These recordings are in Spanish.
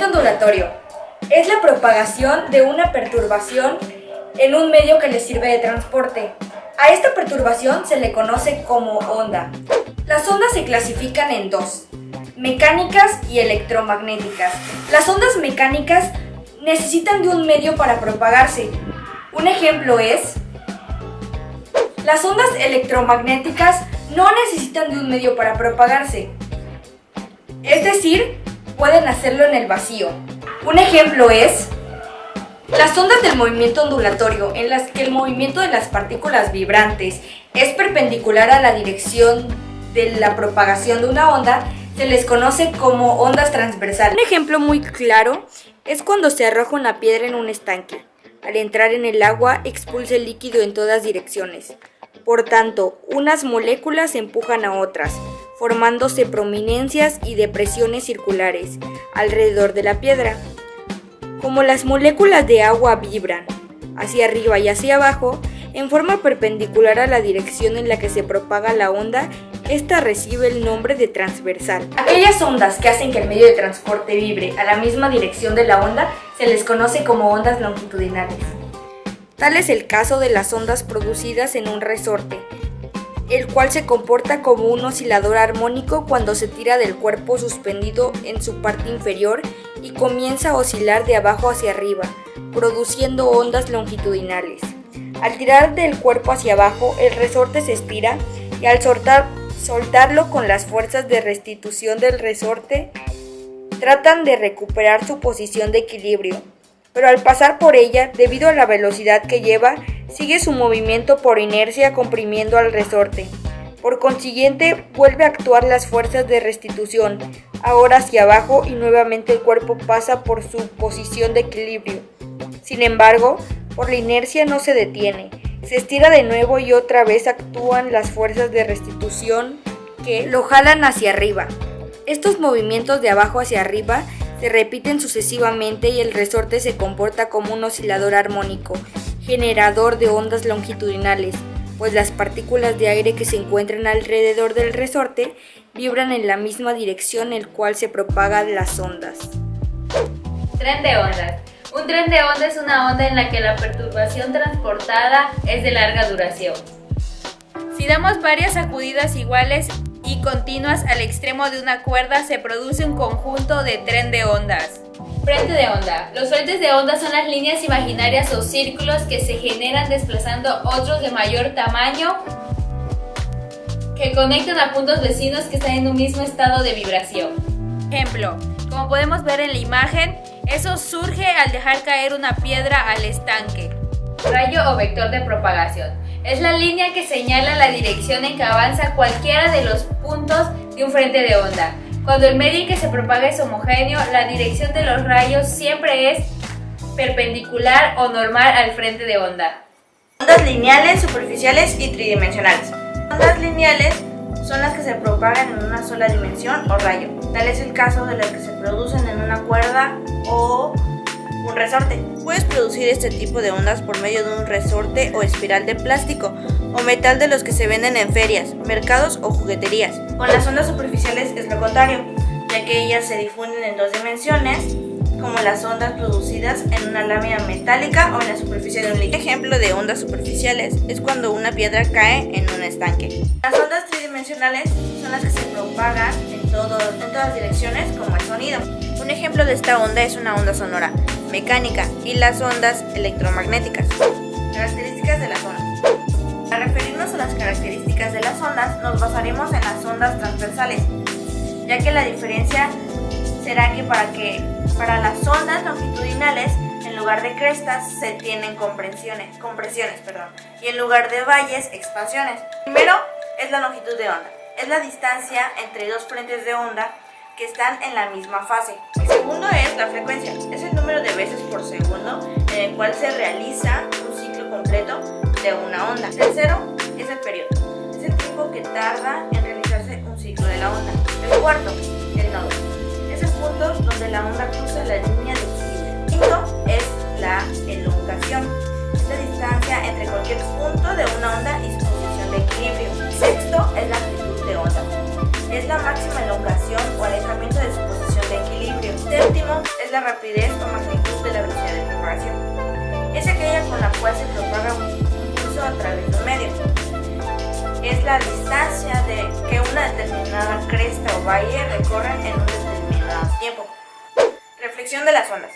movimiento ondulatorio es la propagación de una perturbación en un medio que le sirve de transporte. A esta perturbación se le conoce como onda. Las ondas se clasifican en dos: mecánicas y electromagnéticas. Las ondas mecánicas necesitan de un medio para propagarse. Un ejemplo es: las ondas electromagnéticas no necesitan de un medio para propagarse. Es decir, pueden hacerlo en el vacío. Un ejemplo es: las ondas del movimiento ondulatorio, en las que el movimiento de las partículas vibrantes es perpendicular a la dirección de la propagación de una onda, se les conoce como ondas transversales. Un ejemplo muy claro es cuando se arroja una piedra en un estanque. Al entrar en el agua, expulsa el líquido en todas direcciones. Por tanto, unas moléculas empujan a otras, formándose prominencias y depresiones circulares alrededor de la piedra. Como las moléculas de agua vibran hacia arriba y hacia abajo, en forma perpendicular a la dirección en la que se propaga la onda, esta recibe el nombre de transversal. Aquellas ondas que hacen que el medio de transporte vibre a la misma dirección de la onda se les conoce como ondas longitudinales. Tal es el caso de las ondas producidas en un resorte, el cual se comporta como un oscilador armónico cuando se tira del cuerpo suspendido en su parte inferior y comienza a oscilar de abajo hacia arriba, produciendo ondas longitudinales. Al tirar del cuerpo hacia abajo, el resorte se estira y al soltarlo con las fuerzas de restitución del resorte, tratan de recuperar su posición de equilibrio, pero al pasar por ella, debido a la velocidad que lleva, sigue su movimiento por inercia comprimiendo al resorte. Por consiguiente, vuelve a actuar las fuerzas de restitución, ahora hacia abajo, y nuevamente el cuerpo pasa por su posición de equilibrio. Sin embargo, por la inercia no se detiene, se estira de nuevo y otra vez actúan las fuerzas de restitución que lo jalan hacia arriba. Estos movimientos de abajo hacia arriba se repiten sucesivamente y el resorte se comporta como un oscilador armónico, generador de ondas longitudinales, pues las partículas de aire que se encuentran alrededor del resorte vibran en la misma dirección en la cual se propagan las ondas. Tren de ondas. Un tren de onda es una onda en la que la perturbación transportada es de larga duración. Si damos varias sacudidas iguales y continuas al extremo de una cuerda, se produce un conjunto de tren de ondas. Frente de onda. Los frentes de onda son las líneas imaginarias o círculos que se generan desplazando otros de mayor tamaño que conectan a puntos vecinos que están en un mismo estado de vibración. Ejemplo, como podemos ver en la imagen, eso surge al dejar caer una piedra al estanque. Rayo o vector de propagación. Es la línea que señala la dirección en que avanza cualquiera de los puntos de un frente de onda. Cuando el medio en que se propaga es homogéneo, la dirección de los rayos siempre es perpendicular o normal al frente de onda. Ondas lineales, superficiales y tridimensionales. Ondas lineales son las que se propagan en una sola dimensión o rayo. Tal es el caso de las que se producen en una cuerda o un resorte. Puedes producir este tipo de ondas por medio de un resorte o espiral de plástico o metal de los que se venden en ferias, mercados o jugueterías. Con las ondas superficiales es lo contrario, ya que ellas se difunden en dos dimensiones, como las ondas producidas en una lámina metálica o en la superficie de un líquido. Un ejemplo de ondas superficiales es cuando una piedra cae en un estanque. Las ondas tridimensionales son las que se propagan en todas direcciones, como el sonido. Un ejemplo de esta onda es una onda sonora, mecánica, y las ondas electromagnéticas. Características de las ondas. Para referirnos a las características de las ondas, nos basaremos en las ondas transversales, ya que la diferencia será que para las ondas longitudinales, en lugar de crestas se tienen compresiones, y en lugar de valles, expansiones. Primero es la longitud de onda, es la distancia entre dos frentes de onda que están en la misma fase. El segundo es la frecuencia, es el número de veces por segundo en el cual se realiza un ciclo completo de una onda. El tercero es el periodo, es el tiempo que tarda en realizarse un ciclo de la onda. El cuarto, el nodo, es el punto donde la onda cruza la línea de equilibrio. Quinto es la elongación, es la distancia entre cualquier punto de una onda y su posición de equilibrio. Sexto es la amplitud de onda, es la máxima elongación o alejamiento de su posición de equilibrio. Séptimo es es la rapidez o magnitud de la velocidad de propagación. Es aquella con la cual se propaga un impulso a través de un medio. Es la distancia que una determinada cresta o valle recorren en un determinado tiempo. Reflexión de las ondas.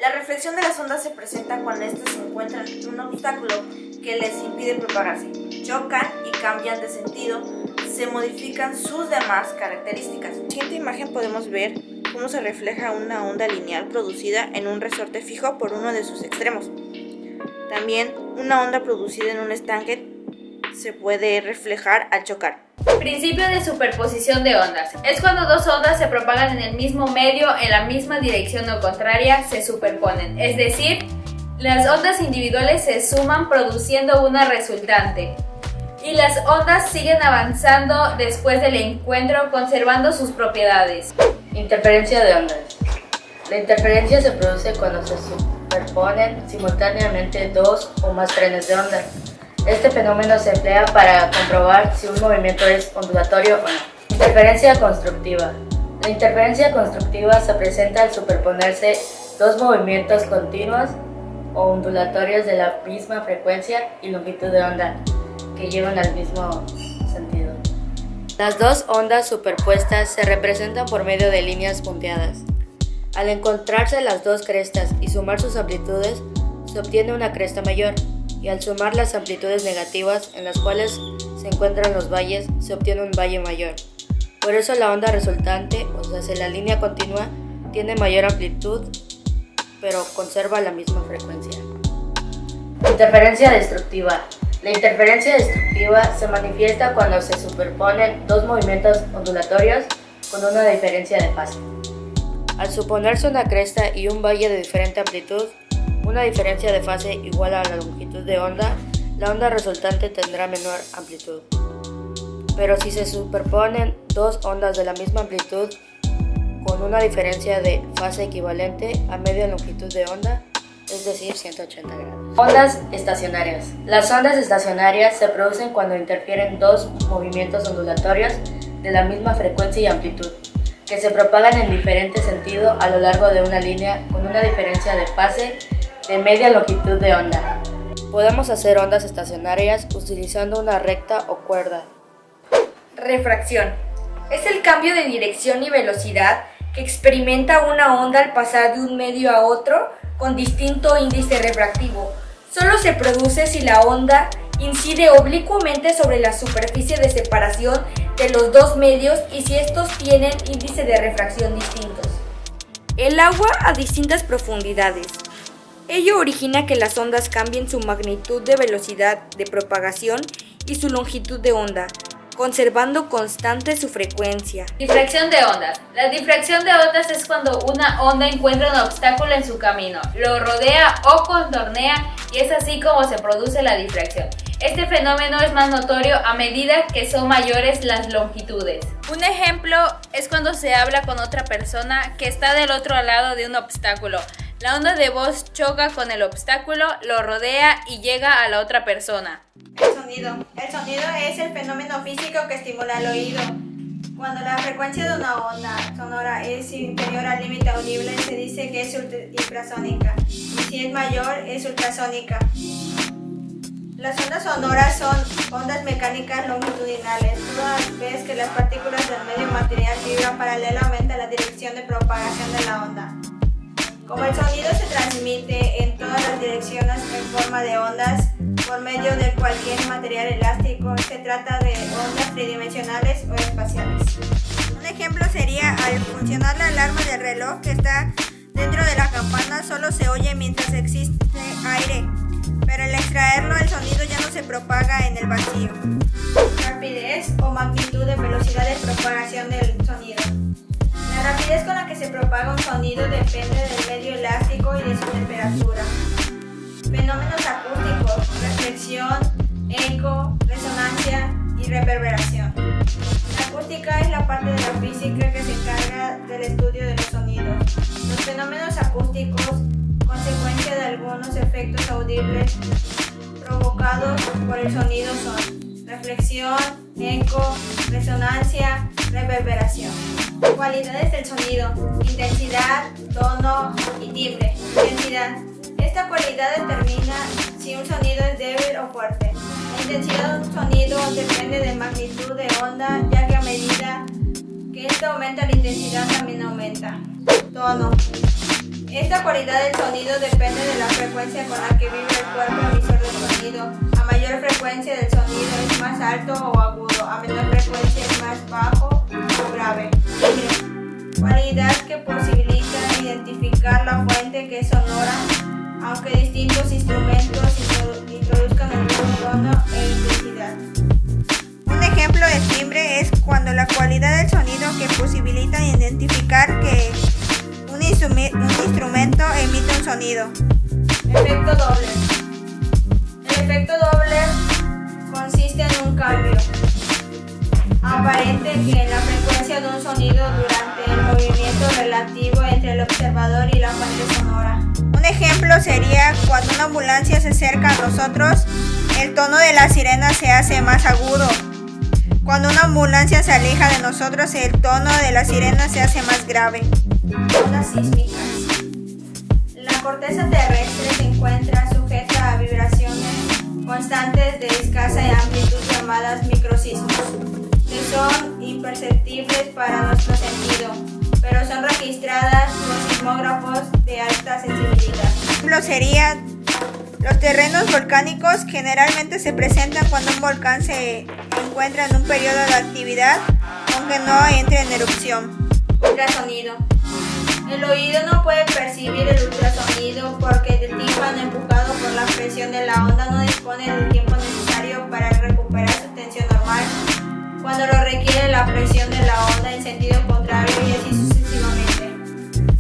La reflexión de las ondas se presenta cuando éstas se encuentran en un obstáculo que les impide propagarse, chocan y cambian de sentido, se modifican sus demás características. En la siguiente imagen podemos ver cómo se refleja una onda lineal producida en un resorte fijo por uno de sus extremos. También una onda producida en un estanque se puede reflejar al chocar. Principio de superposición de ondas. Es cuando dos ondas se propagan en el mismo medio, en la misma dirección o contraria, se superponen. Es decir, las ondas individuales se suman produciendo una resultante. Y las ondas siguen avanzando después del encuentro, conservando sus propiedades. Interferencia de ondas. La interferencia se produce cuando se superponen simultáneamente dos o más trenes de onda. Este fenómeno se emplea para comprobar si un movimiento es ondulatorio o no. Interferencia constructiva. La interferencia constructiva se presenta al superponerse dos movimientos continuos o ondulatorios de la misma frecuencia y longitud de onda, que llevan al mismo sentido. Las dos ondas superpuestas se representan por medio de líneas punteadas. Al encontrarse las dos crestas y sumar sus amplitudes, se obtiene una cresta mayor, y al sumar las amplitudes negativas en las cuales se encuentran los valles, se obtiene un valle mayor. Por eso la onda resultante, o sea, si la línea continua, tiene mayor amplitud, pero conserva la misma frecuencia. Interferencia destructiva. La interferencia destructiva se manifiesta cuando se superponen dos movimientos ondulatorios con una diferencia de fase. Al suponerse una cresta y un valle de diferente amplitud, una diferencia de fase igual a la longitud de onda, la onda resultante tendrá menor amplitud. Pero si se superponen dos ondas de la misma amplitud con una diferencia de fase equivalente a media longitud de onda, es decir, 180 grados. Ondas estacionarias. Las ondas estacionarias se producen cuando interfieren dos movimientos ondulatorios de la misma frecuencia y amplitud, que se propagan en diferente sentido a lo largo de una línea con una diferencia de fase de media longitud de onda. Podemos hacer ondas estacionarias utilizando una recta o cuerda. Refracción. Es el cambio de dirección y velocidad que experimenta una onda al pasar de un medio a otro con distinto índice refractivo. Solo se produce si la onda incide oblicuamente sobre la superficie de separación de los dos medios y si estos tienen índice de refracción distintos. El agua a distintas profundidades. Ello origina que las ondas cambien su magnitud de velocidad de propagación y su longitud de onda, conservando constante su frecuencia. Difracción de ondas. La difracción de ondas es cuando una onda encuentra un obstáculo en su camino, lo rodea o contornea y es así como se produce la difracción. Este fenómeno es más notorio a medida que son mayores las longitudes. Un ejemplo es cuando se habla con otra persona que está del otro lado de un obstáculo. La onda de voz choca con el obstáculo, lo rodea y llega a la otra persona. El sonido. El sonido es el fenómeno físico que estimula el oído. Cuando la frecuencia de una onda sonora es inferior al límite audible, se dice que es infrasónica. Y si es mayor, es ultrasónica. Las ondas sonoras son ondas mecánicas longitudinales, toda vez que las partículas del medio material vibran paralelamente a la dirección de propagación de la onda. Como el sonido se transmite en todas las direcciones en forma de ondas por medio de cualquier material elástico, se trata de ondas tridimensionales o espaciales. Un ejemplo sería al funcionar la alarma del reloj que está dentro de la campana, solo se oye mientras existe aire, pero al extraerlo el sonido ya no se propaga en el vacío. Rapidez o magnitud de velocidad de propagación del sonido. La rapidez con la que se propaga un sonido depende del medio elástico y de su temperatura. Fenómenos acústicos, reflexión, eco, resonancia y reverberación. La acústica es la parte de la física que se encarga del estudio de los sonidos. Los fenómenos acústicos, consecuencia de algunos efectos audibles provocados por el sonido, son reflexión, eco, resonancia, reverberación. Cualidades del sonido: intensidad, tono, cualidad determina si un sonido es débil o fuerte. La intensidad de un sonido depende de magnitud de onda, ya que a medida que esto aumenta la intensidad también aumenta. Tono. Esta cualidad del sonido depende de la frecuencia con la que vibra el cuerpo emisor del sonido. A mayor frecuencia del sonido es más alto o agudo, a menor frecuencia es más bajo o grave. Cualidad que posibilita identificar la fuente que es sonora, aunque distintos instrumentos introduzcan el mismo tono e intensidad. Un ejemplo de timbre es cuando la cualidad del sonido que posibilita identificar que un instrumento emite un sonido. Efecto Doppler. El efecto Doppler consiste en un cambio aparente que en la frecuencia de un sonido durante el movimiento relativo entre el observador y la fuente sonora. Un ejemplo sería cuando una ambulancia se acerca a nosotros, el tono de la sirena se hace más agudo. Cuando una ambulancia se aleja de nosotros, el tono de la sirena se hace más grave. Ondas sísmicas. La corteza terrestre se encuentra sujeta a vibraciones constantes de escasa amplitud llamadas microsismos, que son imperceptibles para nuestro sentido, pero son registradas por sismógrafos de alta sensibilidad. Ejemplo sería los terrenos volcánicos. Generalmente se presentan cuando un volcán se encuentra en un periodo de actividad, aunque no entre en erupción. Ultrasonido. El oído no puede percibir el ultrasonido porque el tímpano empujado por la presión de la onda no dispone del tiempo necesario para recuperar su tensión normal, cuando lo requiere la presión de la onda en sentido contrario y así sucesivamente.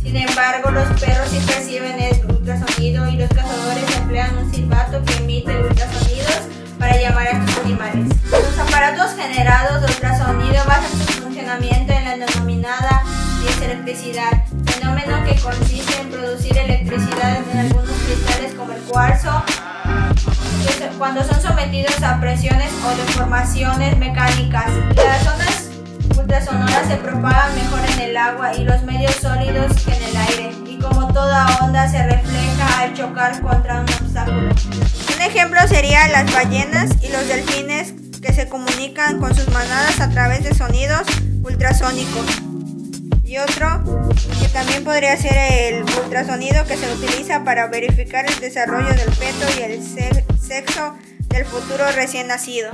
Sin embargo, los perros sí perciben el ultrasonido y los cazadores emplean un silbato que emite ultrasonidos para llamar a estos animales. Los aparatos generados de ultrasonido basan su funcionamiento en la denominada dieselectricidad, fenómeno que consiste en producir electricidad en algunos cristales como el cuarzo, cuando son sometidos a presiones o deformaciones mecánicas. Las ondas ultrasonoras se propagan mejor en el agua y los medios sólidos que en el aire, y como toda onda se refleja al chocar contra un obstáculo. Un ejemplo sería las ballenas y los delfines, que se comunican con sus manadas a través de sonidos ultrasónicos. Y otro que también podría ser el ultrasonido, que se utiliza para verificar el desarrollo del feto y el sexo del futuro recién nacido.